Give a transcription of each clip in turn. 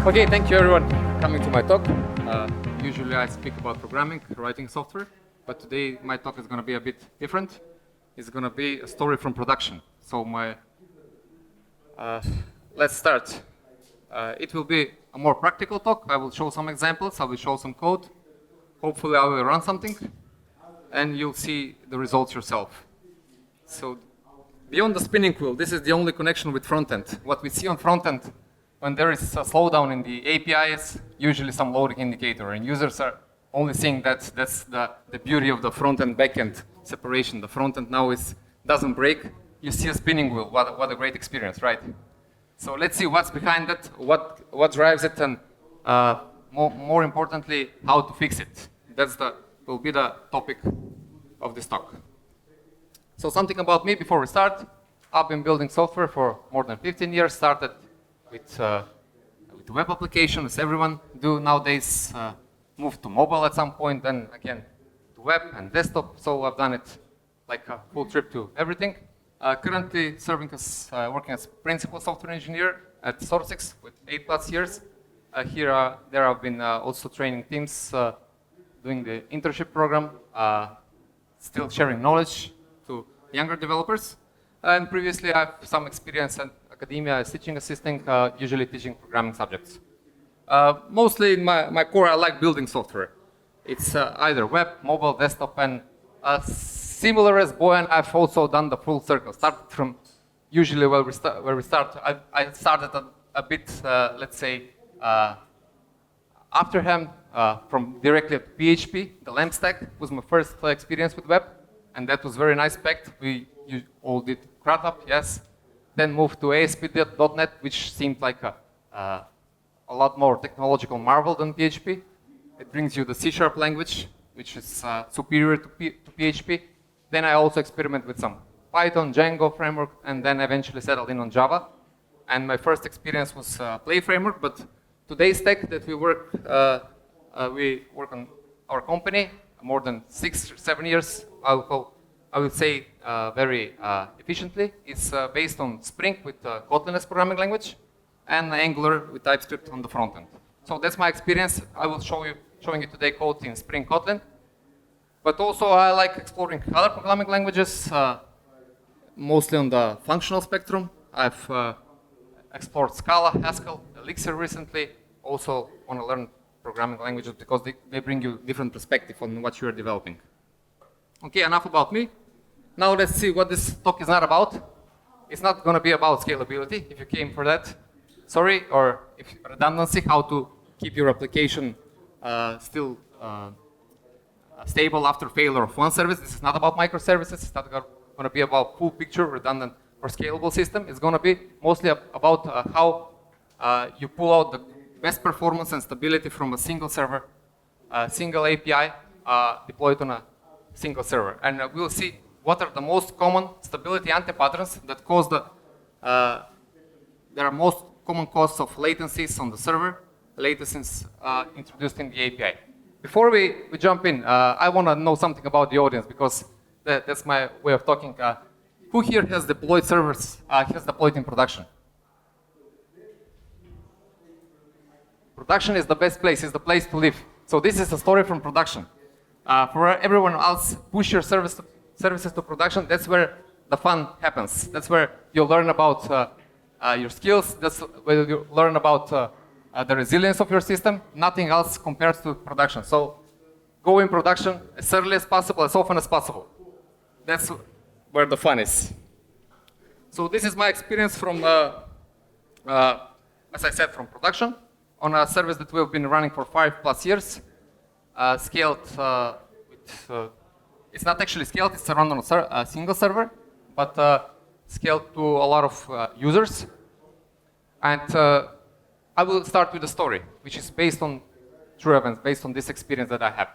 Okay, thank you everyone for coming to my talk. Usually I speak about programming, writing software, but today my talk is going to be a bit different. It's going to be a story from production. So let's start. It will be a more practical talk. I will show some examples, I will show some code. Hopefully I will run something, and you'll see the results yourself. So beyond the spinning wheel, this is the only connection with front-end. What we see on front-end, when there is a slowdown in the API, is usually some loading indicator, and users are only seeing that. That's the beauty of the front-end, back-end separation. The front-end now doesn't break. You see a spinning wheel. What a great experience, right? So let's see what's behind it, what drives it, and more importantly, how to fix it. Will be the topic of this talk. So something about me before we start. I've been building software for more than 15 years. Started with web applications, everyone do nowadays. Moved to mobile at some point, then again to web and desktop. So I've done it like a full trip to everything. Currently serving as working as principal software engineer at Sourcix with 8+ years. There I've been also training teams, doing the internship program, still sharing knowledge to younger developers. And previously I have some experience in academia as teaching assistant, usually teaching programming subjects. Mostly in my core, I like building software. It's either web, mobile, desktop, and similar as Boyan, I've also done the full circle. Started from usually where we start. I started a bit, let's say, afterhand from directly at PHP. The LAMP stack was my first experience with web, and that was very nice packed. You all did CRUD, yes. Then moved to ASP.NET, which seemed like a lot more technological marvel than PHP. It brings you the C# language, which is superior to PHP. Then I also experiment with some Python, Django framework, and then eventually settled in on Java. And my first experience was Play framework, but today's tech that we work on our company more than 6 or 7 years, I will say very efficiently. It's based on Spring with Kotlin as programming language, and Angular with TypeScript on the front end. So that's my experience. I will showing you today code in Spring Kotlin. But also I like exploring other programming languages, mostly on the functional spectrum. I've explored Scala, Haskell, Elixir recently. Also want to learn programming languages because they bring you different perspective on what you are developing. Okay, enough about me. Now let's see what this talk is not about. It's not going to be about scalability, if you came for that. Sorry, or if redundancy, how to keep your application still stable after failure of one service. This is not about microservices. It's not going to be about full picture, redundant, or scalable system. It's going to be mostly about how you pull out the best performance and stability from a single server, single API deployed on a single server. And we'll see what are the most common stability anti-patterns that cause there are most common causes of latencies on the server, latencies introduced in the API. Before we jump in, I want to know something about the audience because that's my way of talking. Who here has deployed servers, has deployed in production? Production is the best place, it's the place to live. So this is a story from production. For everyone else, push your services to production. That's where the fun happens. That's where you'll learn about your skills. That's where you learn about the resilience of your system. Nothing else compares to production. So go in production as early as possible, as often as possible. That's where the fun is. So this is my experience from, as I said, from production on a service that we've been running for 5+ years. Scaled it's not actually scaled, it's run on a single server, but scaled to a lot of users. And I will start with a story, which is based on true events, based on this experience that I have.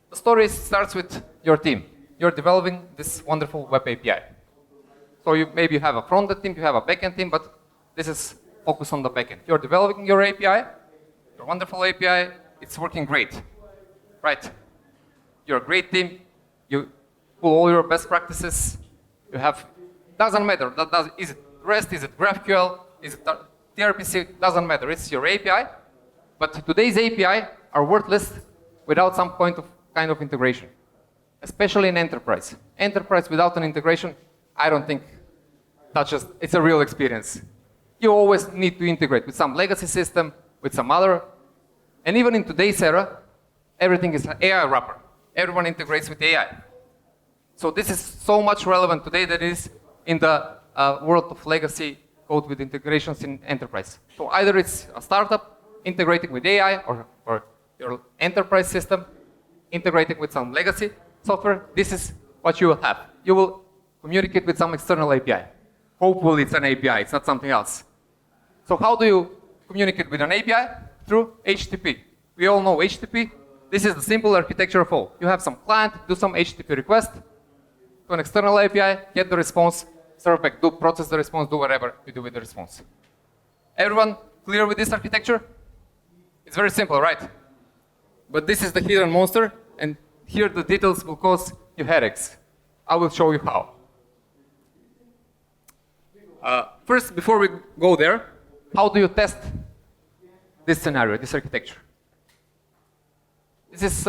The story starts with your team. You're developing this wonderful web API. So maybe you have a front-end team, you have a back-end team, but this is focused on the back-end. You're developing your API, your wonderful API, it's working great, right? You're a great team, you pull all your best practices, you have, doesn't matter, is it REST, is it GraphQL, is it gRPC doesn't matter, it's your API. But today's API are worthless without some kind of integration, especially in enterprise. Enterprise without an integration, I don't think it's a real experience. You always need to integrate with some legacy system, with some other, and even in today's era, everything is an AI wrapper. Everyone integrates with AI. So this is so much relevant today that it is in the world of legacy code with integrations in enterprise. So either it's a startup integrating with AI or your enterprise system integrating with some legacy software. This is what you will have. You will communicate with some external API. Hopefully it's an API, it's not something else. So how do you communicate with an API? Through HTTP. We all know HTTP. This is the simple architecture of all. You have some client, do some HTTP request to an external API, get the response, serve back, process the response, do whatever you do with the response. Everyone clear with this architecture? It's very simple, right? But this is the hidden monster, and here the details will cause you headaches. I will show you how. First, before we go there, how do you test this scenario, this architecture? This is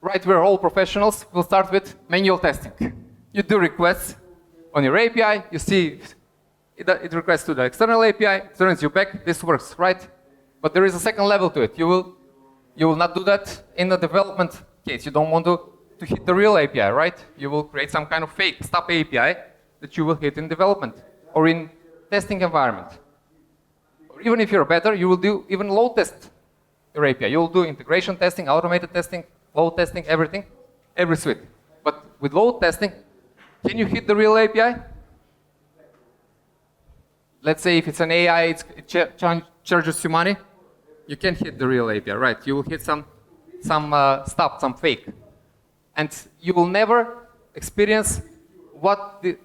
right where all professionals will start with manual testing. You do requests on your API, you see it requests to the external API, it turns you back, this works, right? But there is a second level to it. You will not do that in the development case. You don't want to hit the real API, right? You will create some kind of fake stub API that you will hit in development or in testing environment. Or even if you're better, you will do even load test your API. You will do integration testing, automated testing, load testing, everything, every suite. But with load testing, can you hit the real API? Let's say if it's an AI, it charges you money. You can't hit the real API, right? You will hit some stuff, some fake. And you will never experience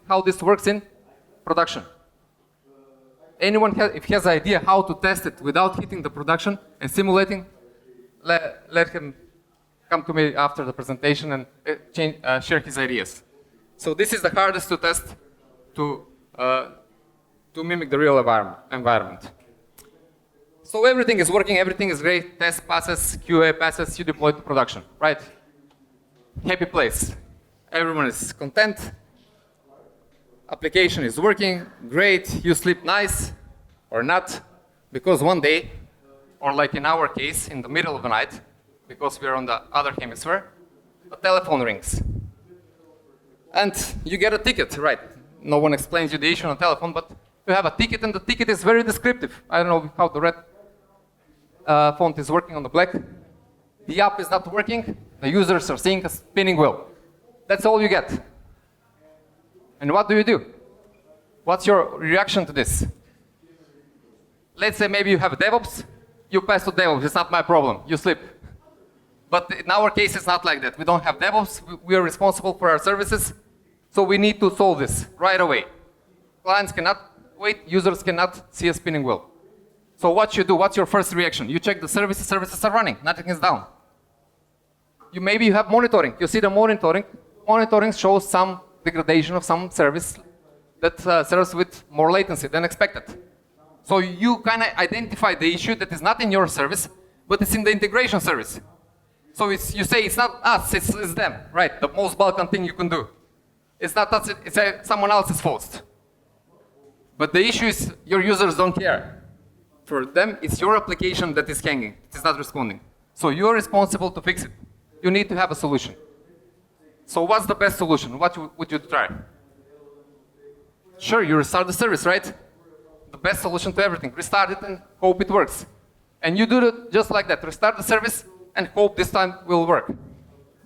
how this works in production. Anyone if he has an idea how to test it without hitting the production and simulating, let him come to me after the presentation and share his ideas. So this is the hardest to test to mimic the real environment. So everything is working, everything is great, test passes, QA passes, you deploy to production, right? Happy place. Everyone is content. Application is working, great, you sleep nice, or not, because one day, or like in our case, in the middle of the night, because we're on the other hemisphere, the telephone rings. And you get a ticket, right? No one explains you the issue on the telephone, but you have a ticket, and the ticket is very descriptive. I don't know how the red font is working on the black. The app is not working, the users are seeing a spinning wheel. That's all you get. And what do you do? What's your reaction to this? Let's say maybe you have a DevOps, you pass to DevOps, it's not my problem, you sleep. But in our case, it's not like that. We don't have DevOps, we are responsible for our services, so we need to solve this right away. Clients cannot wait, users cannot see a spinning wheel. So what you do, what's your first reaction? You check the services are running, nothing is down. Maybe you have monitoring, you see the monitoring shows some degradation of some service that serves with more latency than expected. So you kind of identify the issue that is not in your service, but it's in the integration service. So you say it's not us, it's them, right? The most Balkan thing you can do. It's not us, it's someone else's fault. But the issue is your users don't care. For them, it's your application that is hanging, it is not responding. So you're responsible to fix it. You need to have a solution. So what's the best solution? What would you try? Sure, you restart the service, right? The best solution to everything. Restart it and hope it works. And you do it just like that. Restart the service and hope this time will work.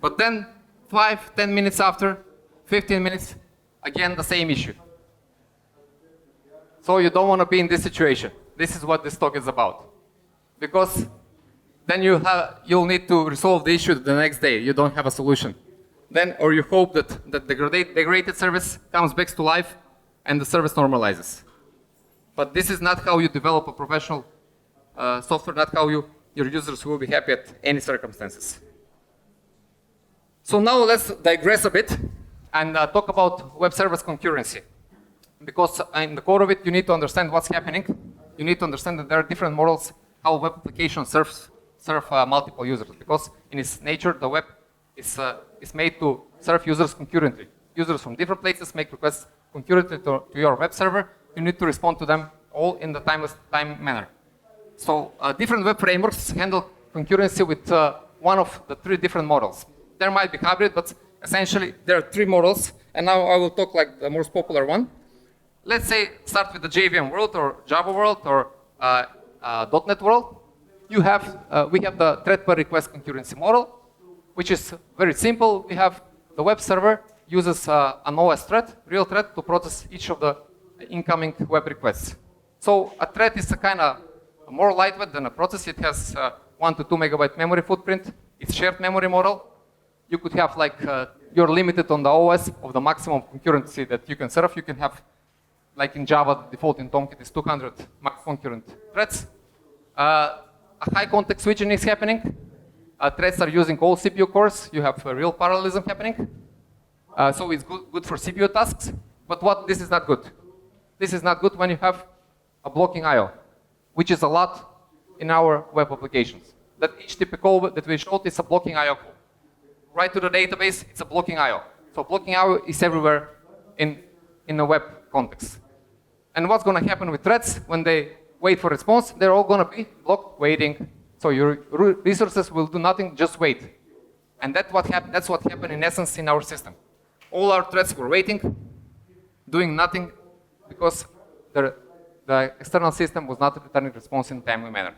But then 5, 10 minutes after, 15 minutes, again the same issue. So you don't want to be in this situation. This is what this talk is about. Because then you'll need to resolve the issue the next day. You don't have a solution. Then, or you hope that the degraded service comes back to life and the service normalizes. But this is not how you develop a professional software, not how your users will be happy at any circumstances. So now let's digress a bit and talk about web service concurrency. Because in the core of it, you need to understand what's happening you need to understand that there are different models how web applications serve multiple users, because in its nature, the web is made to serve users concurrently. Users from different places make requests concurrently to your web server. You need to respond to them all in the time manner. So different web frameworks handle concurrency with one of the three different models. There might be hybrid, but essentially there are three models, and now I will talk like the most popular one. Let's say start with the JVM world or Java world or .NET world. We have the thread per request concurrency model, which is very simple. We have the web server uses an OS thread, real thread, to process each of the incoming web requests. So a thread is a kind of more lightweight than a process. It has 1 to 2 megabyte memory footprint. It's shared memory model. You could have like, you're limited on the OS of the maximum concurrency that you can serve. You can have, like in Java, the default in Tomche is 200 max concurrent threads. A high context switching is happening. Threads are using all CPU cores. You have real parallelism happening. So it's good for CPU tasks. But this is not good. This is not good when you have a blocking I/O, which is a lot in our web applications. That HTTP call that we showed is a blocking I/O call. Right to the database, it's a blocking I/O. So blocking I/O is everywhere in a web context. And what's going to happen with threads when they wait for response? They're all going to be blocked waiting. So your resources will do nothing, just wait. And that's what happened in essence in our system. All our threads were waiting, doing nothing, because the external system was not returning response in a timely manner.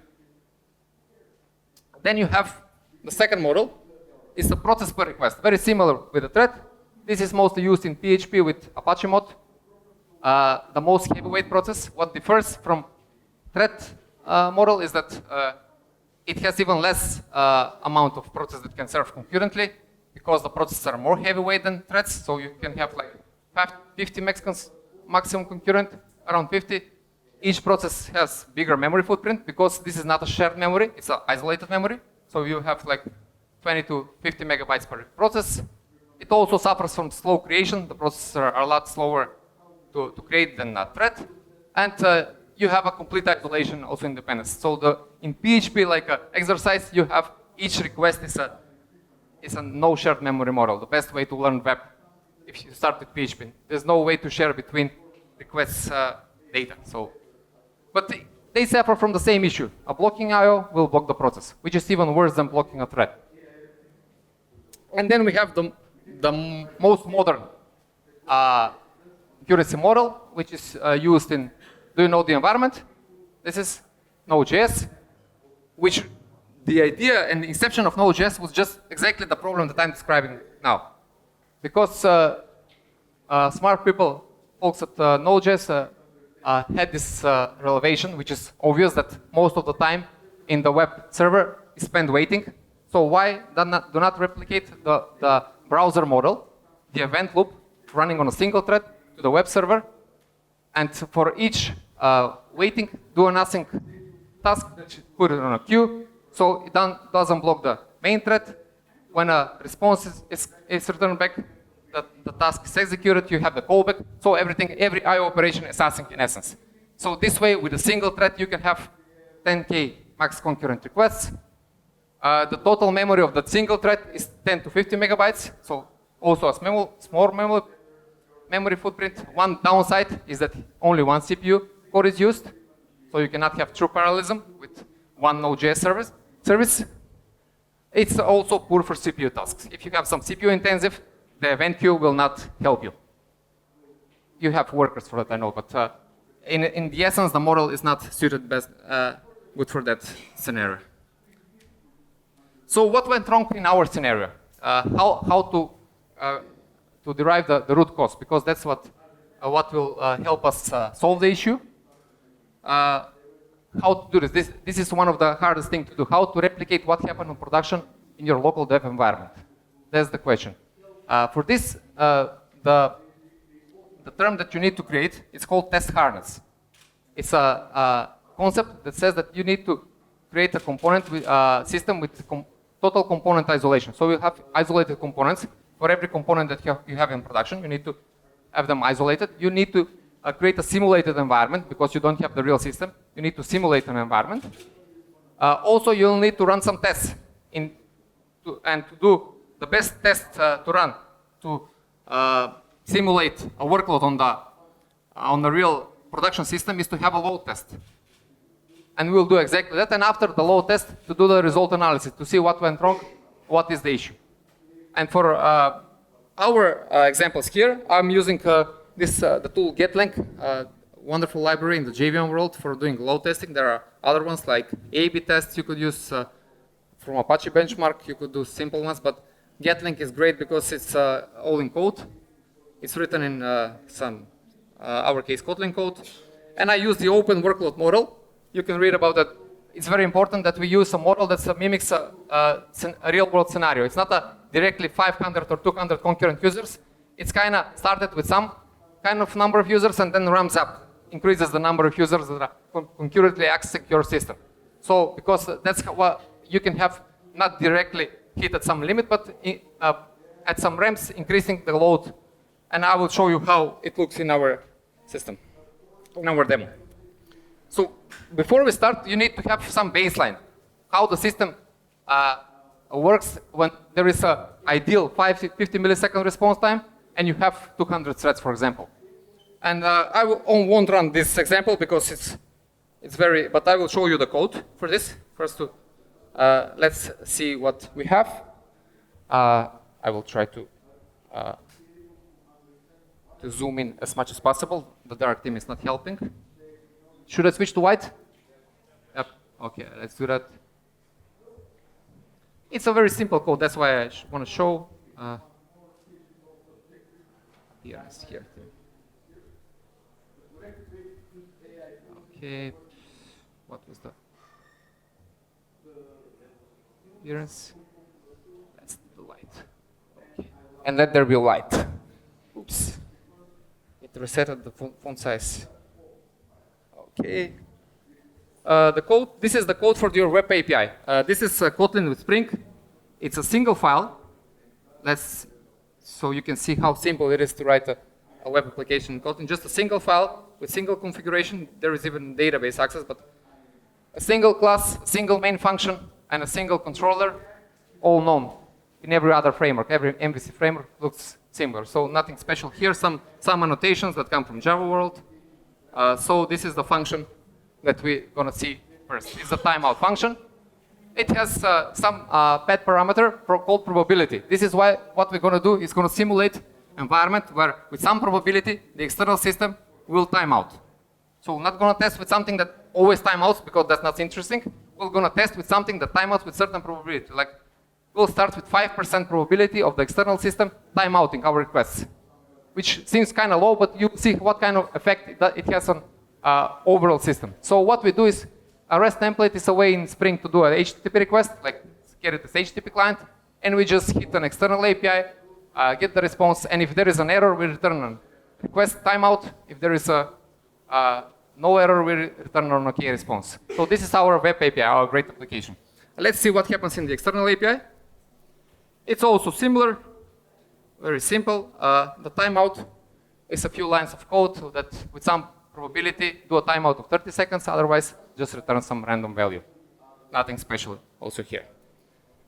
Then you have the second model. It's a process per request, very similar with the thread. This is mostly used in PHP with Apache mod. The most heavyweight process. What differs from thread model is that it has even less amount of process that can serve concurrently, because the processes are more heavyweight than threads. So you can have like 50 maximum concurrent, around 50. Each process has bigger memory footprint, because this is not a shared memory, it's an isolated memory. So you have like 20 to 50 megabytes per process. It also suffers from slow creation. The processes are a lot slower to create than a thread. And you have a complete isolation, also independence. So in PHP, like an exercise, you have each request is a no shared memory model. The best way to learn web, if you start with PHP. There's no way to share between requests data. But they suffer from the same issue. A blocking I/O will block the process, which is even worse than blocking a thread. And then we have the most modern concurrency model, which is used in, do you know the environment? This is Node.js, which the idea and the inception of Node.js was just exactly the problem that I'm describing now. Because smart people, folks at Node.js, had this revelation, which is obvious that most of the time in the web server is spent waiting. So why do not replicate the browser model, the event loop running on a single thread to the web server, and for each waiting, do an async task, put it on a queue, so it doesn't block the main thread. When a response is returned back, the task is executed, you have the callback, so every I/O operation is async in essence. So this way, with a single thread, you can have 10K max concurrent requests. The total memory of that single thread is 10 to 50 megabytes, so also a small memory footprint. One downside is that only one CPU core is used, so you cannot have true parallelism with one Node.js service. It's also poor for CPU tasks. If you have some CPU intensive, the event queue will not help you. You have workers for that, I know, but in the essence, the model is not suited good for that scenario. So what went wrong in our scenario? How to derive the root cause, because that's what will help us solve the issue. How to do this? This is one of the hardest things to do. How to replicate what happened in production in your local dev environment? That's the question. For this, the term that you need to create is called test harness. It's a concept that says that you need to create a component system with total component isolation. So you have isolated components. For every component that you have in production, you need to have them isolated. You need to create a simulated environment because you don't have the real system. You need to simulate an environment. Also, you'll need to run some tests and to do the best test to run to simulate a workload on the real production system is to have a load test. And we'll do exactly that. And after the load test, to do the result analysis to see what went wrong, what is the issue. And for our examples here, I'm using the tool GetLink, wonderful library in the JVM world for doing load testing. There are other ones like A/B tests you could use from Apache Benchmark. You could do simple ones, but GetLink is great because it's all in code. It's written in some our case Kotlin code. And I use the open workload model. You can read about that. It's very important that we use a model that mimics a real world scenario. It's not a directly 500 or 200 concurrent users. It's kind of started with some kind of number of users and then ramps up, increases the number of users that are concurrently accessing your system. So, because that's what you can have not directly hit at some limit, but at some ramps, increasing the load. And I will show you how it looks in our system, in our demo. So, before we start, you need to have some baseline, how the system works when there is an ideal 50 millisecond response time and you have 200 threads, for example. And I won't run this example because it's very, but I will show you the code for this. First, let's see what we have. I will try to zoom in as much as possible. The dark theme is not helping. Should I switch to white? Yep. Okay, let's do that. It's a very simple code. That's why I want to show. Yes, here. Okay. What was the appearance? That's the light. Okay. And let there be light. Oops. It resetted the font size. Okay. The code, this is the code for your web API. This is Kotlin with Spring. It's a single file. So you can see how simple it is to write a web application in Kotlin. Just a single file with single configuration. There is even database access, but a single class, single main function, and a single controller, all known in every other framework. Every MVC framework looks similar. So nothing special here. Some annotations that come from Java world. So this is the function that we're going to see first. It's a timeout function. It has some pet parameter called probability. This is why what we're going to do is going to simulate environment where with some probability the external system will time out. So we're not going to test with something that always timeouts because that's not interesting. We're going to test with something that timeouts with certain probability. Like we'll start with 5% probability of the external system timeouting our requests, which seems kind of low, but you see what kind of effect it has on overall system. So what we do is a REST template is a way in Spring to do an HTTP request, like get it as HTTP client, and we just hit an external API, get the response, and if there is an error, we return a request timeout. If there is no error, we return an OK response. So this is our web API, our great application. Let's see what happens in the external API. It's also similar, very simple. The timeout is a few lines of code that with some probability do a timeout of 30 seconds, otherwise just return some random value. Nothing special also here.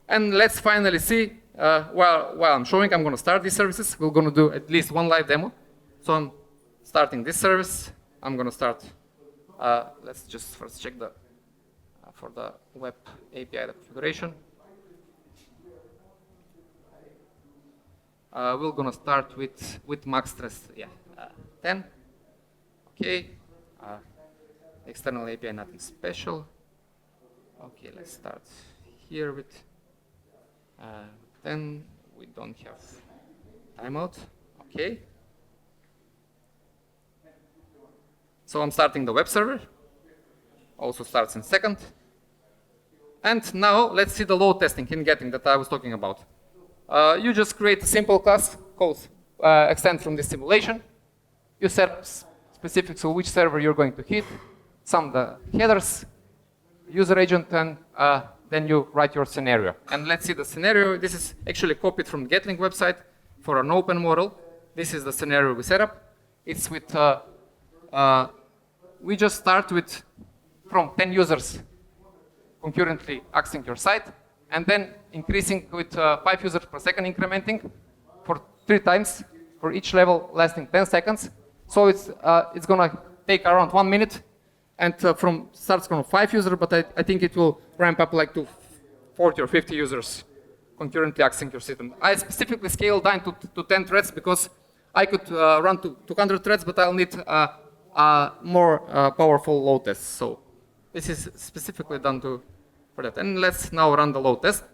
And let's finally see, while I'm showing, I'm going to start these services. We're going to do at least one live demo. So I'm starting this service. I'm going to start, let's just first check for the web API the configuration. We're going to start with max stress, 10. Okay, external API, nothing special. Okay, let's start here with 10. We don't have timeout. Okay. So I'm starting the web server. Also starts in second. And now let's see the load testing in getting that I was talking about. You just create a simple class called extend from this simulation. You set specifics of which server you're going to hit, some the headers, user agent, and then you write your scenario. And let's see the scenario. This is actually copied from the GetLink website for an open model. This is the scenario we set up. It's with we just start with from 10 users concurrently accessing your site, and then increasing with 5 users per second incrementing for 3 times for each level lasting 10 seconds. So it's gonna take around 1 minute, and from starts from 5 users, but I think it will ramp up like to 40 or 50 users concurrently accessing your system. I specifically scaled down to 10 threads because I could run to 200 threads, but I'll need more powerful load tests. So this is specifically done for that. And let's now run the load test.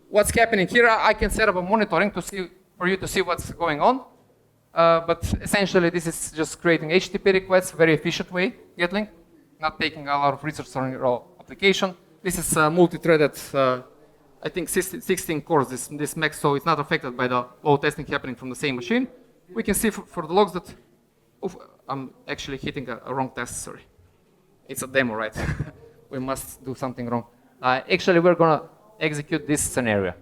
What's happening here? I can set up a monitoring for you to see what's going on. But essentially, this is just creating HTTP requests, very efficient way, Gatling, not taking a lot of resources on your application. This is multi-threaded, I think 16 cores, this max, so it's not affected by the load testing happening from the same machine. We can see for the logs that, I'm actually hitting a wrong test, sorry. It's a demo, right? We must do something wrong. Actually, we're gonna execute this scenario.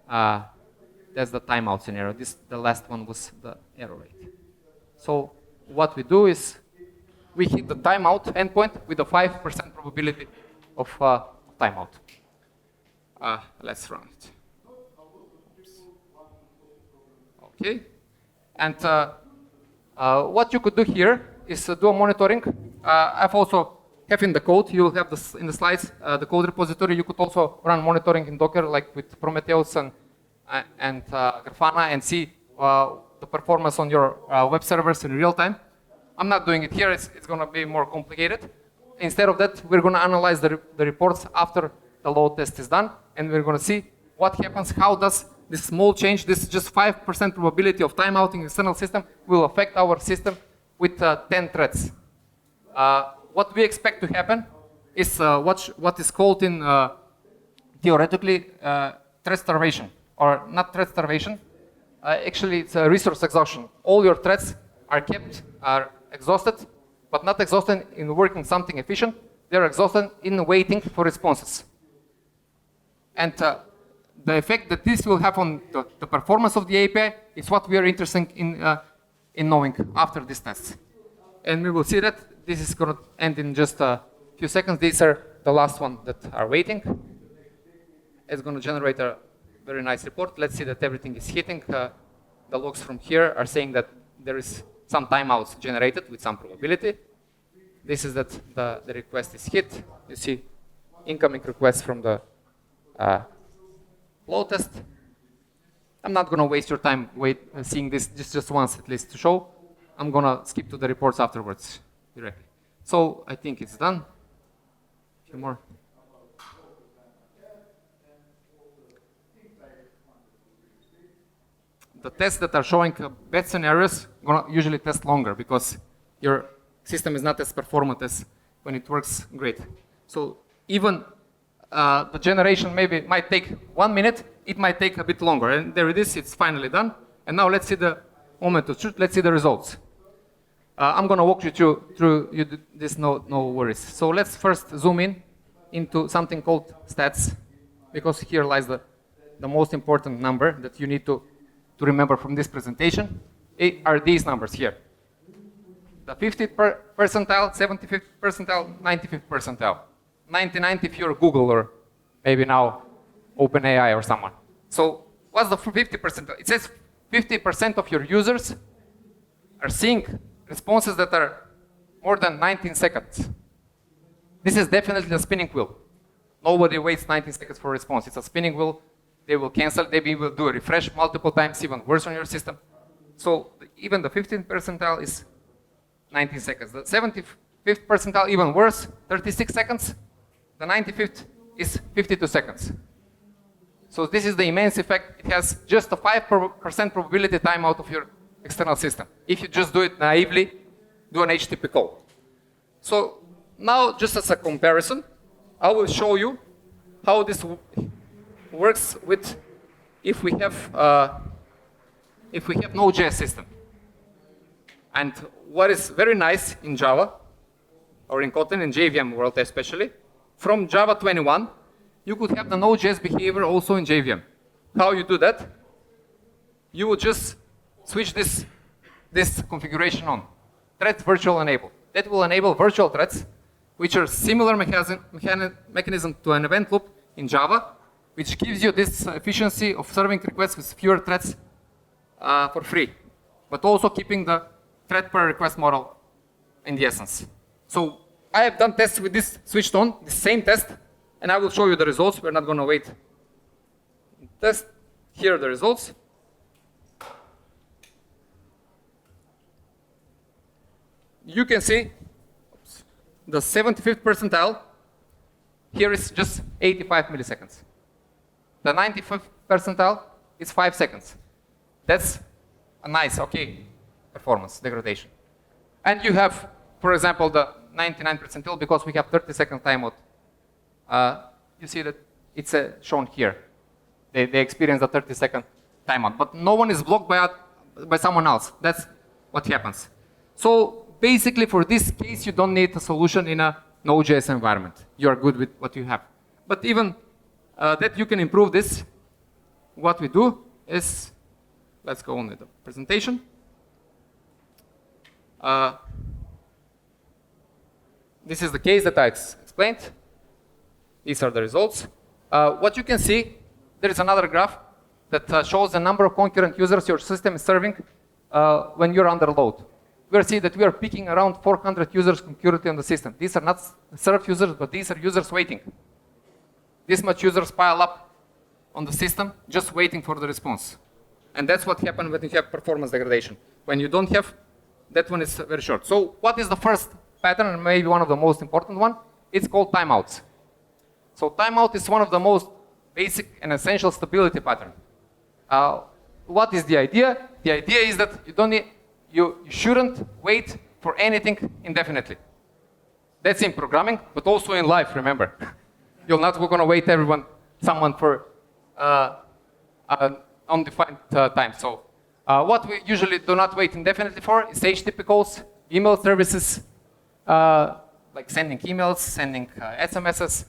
That's the timeout scenario. The last one was the error rate. So what we do is we hit the timeout endpoint with a 5% probability of timeout. Let's run it. Okay. And what you could do here is do a monitoring. I've also have in the code, you'll have this in the slides, the code repository. You could also run monitoring in Docker, like with Prometheus and Grafana, and see the performance on your web servers in real time. I'm not doing it here, it's going to be more complicated. Instead of that, we're going to analyze the reports after the load test is done, and we're going to see what happens, how does this small change, this just 5% probability of timeouting external system will affect our system with 10 threads. What we expect to happen is what is called in theoretically thread starvation, or not thread starvation. Actually, it's a resource exhaustion. All your threads are exhausted, but not exhausted in working something efficient. They're exhausted in waiting for responses. And the effect that this will have on the performance of the API is what we are interested in knowing after this test. And we will see that this is going to end in just a few seconds. These are the last one that are waiting. It's going to generate a very nice report. Let's see that everything is hitting. The logs from here are saying that there is some timeouts generated with some probability. This is that the request is hit. You see incoming requests from the load test. I'm not going to waste your time seeing this just once at least to show. I'm going to skip to the reports afterwards directly. So I think it's done. A few more. The tests that are showing bad scenarios gonna usually test longer because your system is not as performant as when it works great. So even the generation might take 1 minute, it might take a bit longer. And there it is, it's finally done. And now let's see the moment of truth, let's see the results. I'm gonna walk you through this, no worries. So let's first zoom into something called stats, because here lies the most important number that you need to remember from this presentation. Are these numbers here. The 50th percentile, 75th percentile, 95th percentile. 99th if you're Google or maybe now OpenAI or someone. So what's the 50%? It says 50% of your users are seeing responses that are more than 19 seconds. This is definitely a spinning wheel. Nobody waits 19 seconds for a response. It's a spinning wheel. They will cancel, they will do a refresh multiple times, even worse on your system. So even the 15th percentile is 19 seconds. The 75th percentile, even worse, 36 seconds. The 95th is 52 seconds. So this is the immense effect. It has just a 5% probability timeout of your external system. If you just do it naively, do an HTTP call. So now, just as a comparison, I will show you how this works with if we have Node.js system. And what is very nice in Java, or in Kotlin, in JVM world especially, from Java 21, you could have the Node.js behavior also in JVM. How you do that? You would just switch this this configuration on. Thread virtual enable. That will enable virtual threads, which are similar mechanism to an event loop in Java, which gives you this efficiency of serving requests with fewer threads for free, but also keeping the thread per request model in the essence. So I have done tests with this switched on, the same test, and I will show you the results. We're not going to wait. Test. Here are the results. You can see the 75th percentile here is just 85 milliseconds. The 95th percentile is 5 seconds. That's a nice, okay, performance degradation. And you have, for example, the 99 percentile because we have 30-second timeout. You see that it's shown here. They experience the 30-second timeout, but no one is blocked by someone else. That's what happens. So basically, for this case, you don't need a solution in a Node.js environment. You are good with what you have. But even that you can improve this, what we do is, let's go on with the presentation. This is the case that I explained. These are the results. What you can see, there is another graph that shows the number of concurrent users your system is serving when you're under load. We see that we are peaking around 400 users concurrently on the system. These are not served users, but these are users waiting. This much users pile up on the system, just waiting for the response. And that's what happens when you have performance degradation. When you don't have, that one is very short. So what is the first pattern, and maybe one of the most important one? It's called timeouts. So timeout is one of the most basic and essential stability pattern. What is the idea? The idea is that you don't need, you shouldn't wait for anything indefinitely. That's in programming, but also in life, remember. You're not going to wait someone for undefined time. So what we usually do not wait indefinitely for is HTTP calls, email services, like sending emails, sending SMSs,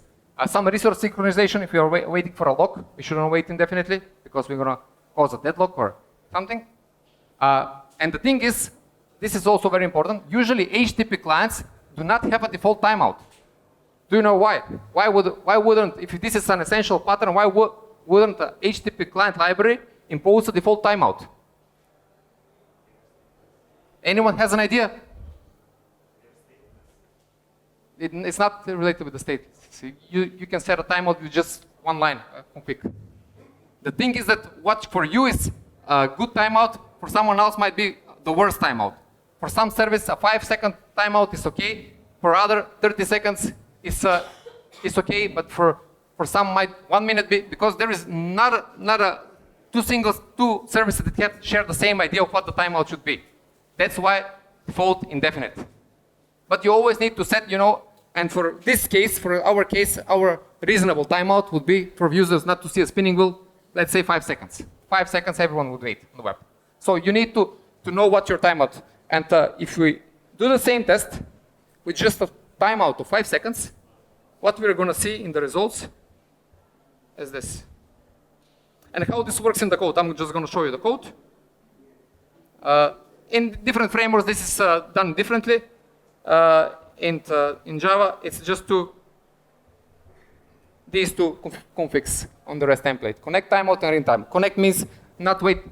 some resource synchronization. If you are waiting for a lock, we shouldn't wait indefinitely because we're going to cause a deadlock or something. And the thing is, this is also very important. Usually HTTP clients do not have a default timeout. Do you know why? Why wouldn't, if this is an essential pattern, why wouldn't the HTTP client library impose a default timeout? Anyone has an idea? It's not related with the state. See, you can set a timeout with just one line config. The thing is that what for you is a good timeout, for someone else might be the worst timeout. For some service, a 5-second timeout is okay. For other, 30 seconds is okay. But for some, might 1 minute be, because there is not two services that share the same idea of what the timeout should be. That's why default indefinite. But you always need to set, and for this case, for our case, our reasonable timeout would be for users not to see a spinning wheel, let's say 5 seconds. 5 seconds, everyone would wait on the web. So you need to know what your timeout. And if we do the same test with just a timeout of 5 seconds, what we're going to see in the results is this. And how this works in the code, I'm just going to show you the code. In different frameworks, this is done differently. In Java, it's just these two configs on the REST template. Connect timeout and read time. Connect means not wait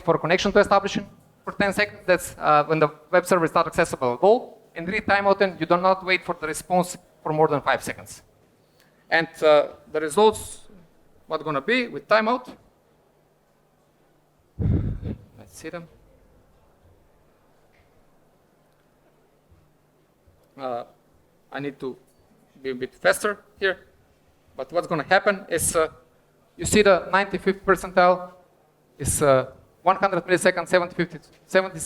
for connection to establishing for 10 seconds. That's when the web server is not accessible at all. And read timeout, and you do not wait for the response for more than 5 seconds. And the results, what's going to be with timeout? Let's see them. I need to be a bit faster here. But what's going to happen is, you see the 95th percentile is 100 milliseconds, 70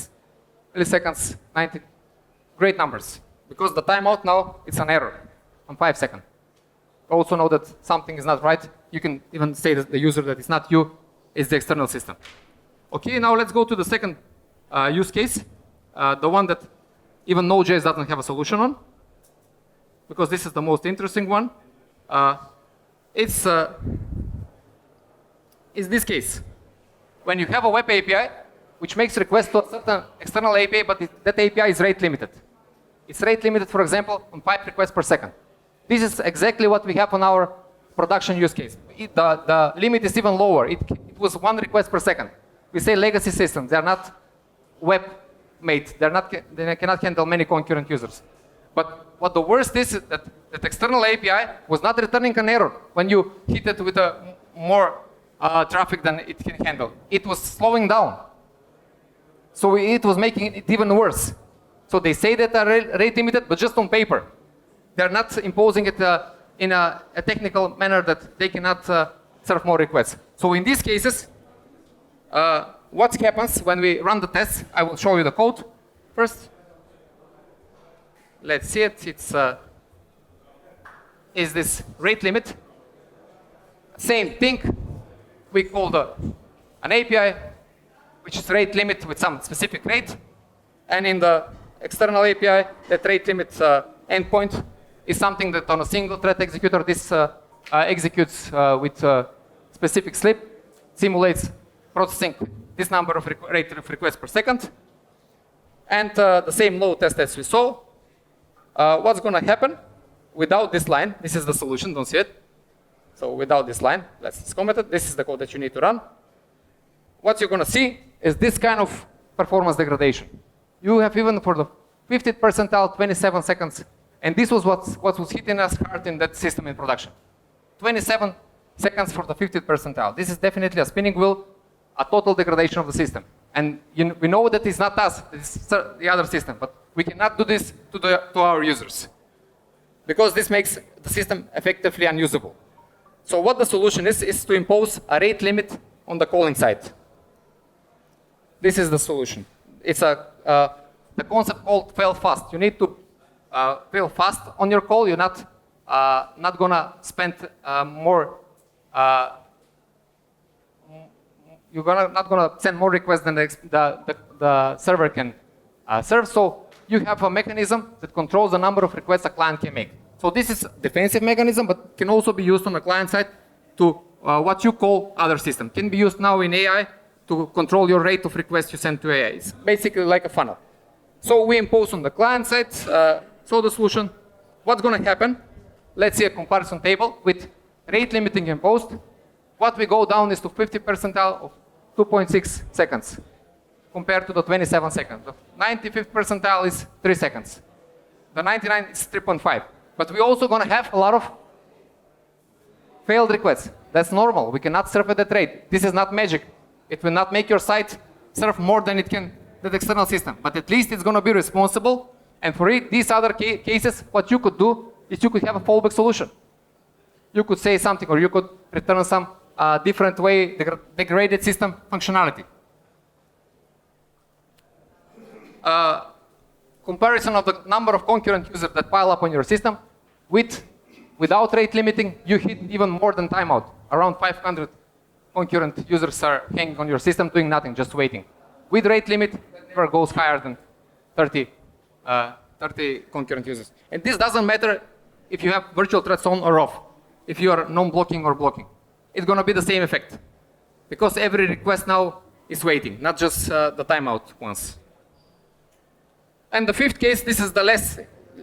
milliseconds, 90. Great numbers. Because the timeout now, it's an error on 5 seconds. Also know that something is not right. You can even say that the user that is not you, is the external system. Okay, now let's go to the second use case. The one that even Node.js doesn't have a solution on, because this is the most interesting one. It's this case. When you have a web API, which makes requests to a certain external API, but that API is rate limited. It's rate limited, for example, on 5 requests per second. This is exactly what we have on our production use case. The limit is even lower. It was 1 request per second. We say legacy systems. They are not web-made. They cannot handle many concurrent users. But what the worst is that external API was not returning an error when you hit it with more traffic than it can handle. It was slowing down. So it was making it even worse. So they say that they're rate limited, but just on paper. They're not imposing it in a technical manner that they cannot serve more requests. So in these cases, what happens when we run the tests? I will show you the code first. Let's see it. Is this rate limit? Same thing. We call an API, which is rate limit with some specific rate. And in the external API, that rate limit endpoint is something that on a single thread executor, this executes with specific slip, simulates processing this number of rate of requests per second. And the same load test as we saw. What's going to happen without this line? This is the solution, don't see it. So without this line, let's comment it. This is the code that you need to run. What you're going to see is this kind of performance degradation. You have even for the 50th percentile, 27 seconds. And this was what was hitting us hard in that system in production. 27 seconds for the 50th percentile. This is definitely a spinning wheel, a total degradation of the system. And we know that it's not us, it's the other system. But we cannot do this to our users, because this makes the system effectively unusable. So what the solution is to impose a rate limit on the calling side. This is the solution. It's the concept called fail fast. You need to fail fast on your call. You're not gonna spend more. You're not gonna send more requests than the server can serve. So you have a mechanism that controls the number of requests a client can make. So this is a defensive mechanism, but can also be used on the client side to what you call other system. Can be used now in AI to control your rate of requests you send to AI. It's basically like a funnel. So we impose on the client side. So the solution, what's going to happen? Let's see a comparison table with rate limiting imposed. What we go down is to 50 percentile of 2.6 seconds compared to the 27 seconds. The 95th percentile is 3 seconds. The 99 is 3.5. But we're also going to have a lot of failed requests. That's normal. We cannot serve at that rate. This is not magic. It will not make your site serve more than it can, that external system. But at least it's going to be responsible. And for these other cases, what you could do is you could have a fallback solution. You could say something, or you could return some different way degraded system functionality. Comparison of the number of concurrent users that pile up on your system. Without rate limiting, you hit even more than timeout. Around 500 concurrent users are hanging on your system doing nothing, just waiting. With rate limit, it never goes higher than 30 concurrent users. And this doesn't matter if you have virtual threads on or off, if you are non-blocking or blocking. It's going to be the same effect, because every request now is waiting, not just the timeout ones. And the fifth case, this is the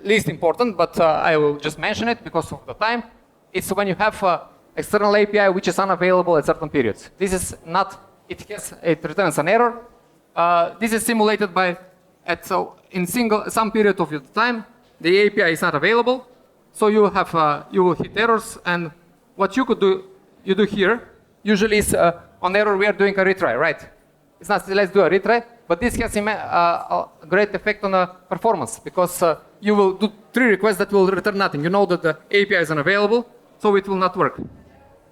least important, but I will just mention it because of the time. It's when you have external API which is unavailable at certain periods. This is not, it returns an error. This is simulated by, in some period of your time, the API is not available. So you will hit errors, and what you do here, usually is on error we are doing a retry, right? It's not let's do a retry, but this has a great effect on the performance, because you will do 3 requests that will return nothing. You know that the API is unavailable, so it will not work.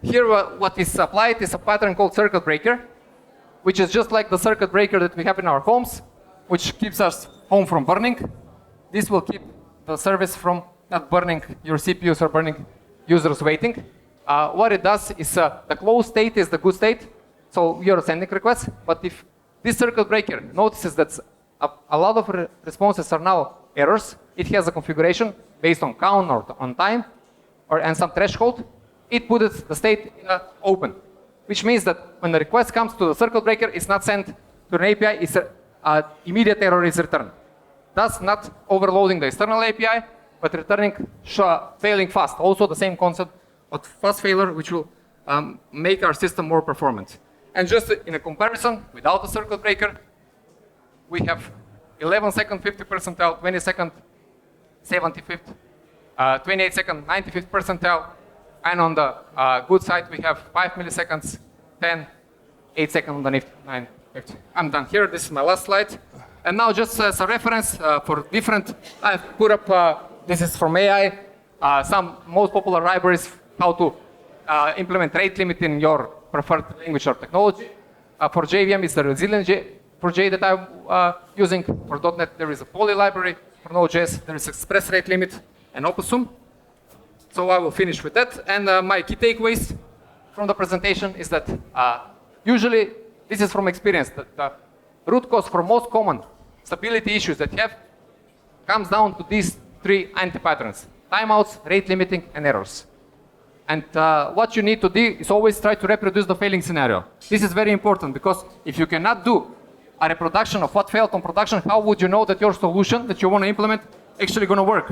Here what is applied is a pattern called circuit breaker, which is just like the circuit breaker that we have in our homes, which keeps us home from burning. This will keep the service from not burning your CPUs or burning users waiting. What it does is the closed state is the good state, so you're sending requests. But if this circuit breaker notices that a lot of responses are now errors, it has a configuration based on count or on time and some threshold. It puts the state in open, which means that when the request comes to the circuit breaker, it's not sent to an API, is immediate error is returned. Thus, not overloading the external API, but returning failing fast. Also the same concept of fast failure, which will make our system more performant. And just in a comparison, without a circuit breaker, we have 11 second 50th percentile, 20 second 75th, 28 second 95th percentile, and on the good side we have 5 milliseconds, 10, 8 second on the 9. I'm done here. This is my last slide. And now just as a reference for different, I've put up, this is from AI, some most popular libraries, how to implement rate limit in your preferred language or technology. For JVM, it's the Resilient J that I'm using. For .NET, there is a Poly library. For Node.js, there is Express Rate Limit and Opusum. So I will finish with that. And my key takeaways from the presentation is that usually, this is from experience, that the root cause for most common stability issues that you have comes down to these three anti-patterns: timeouts, rate limiting, and errors. And what you need to do is always try to reproduce the failing scenario. This is very important because if you cannot do a reproduction of what failed on production, how would you know that your solution that you want to implement actually going to work?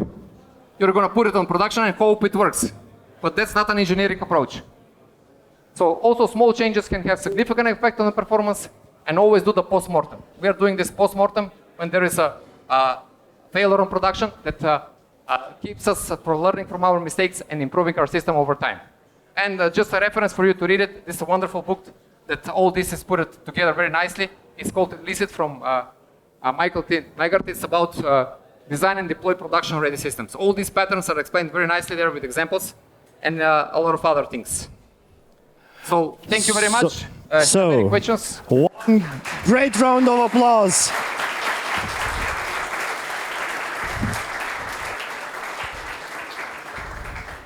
You're going to put it on production and hope it works. But that's not an engineering approach. So also small changes can have significant effect on the performance, and always do the post-mortem. We are doing this post-mortem when there is a failure on production that keeps us from learning from our mistakes and improving our system over time. And just a reference for you to read it. This is a wonderful book that all this is put together very nicely. It's called Illicit from Michael T. Nygaard. It's about design and deploy production-ready systems. All these patterns are explained very nicely there with examples and a lot of other things. So thank you very much. Any questions? One great round of applause.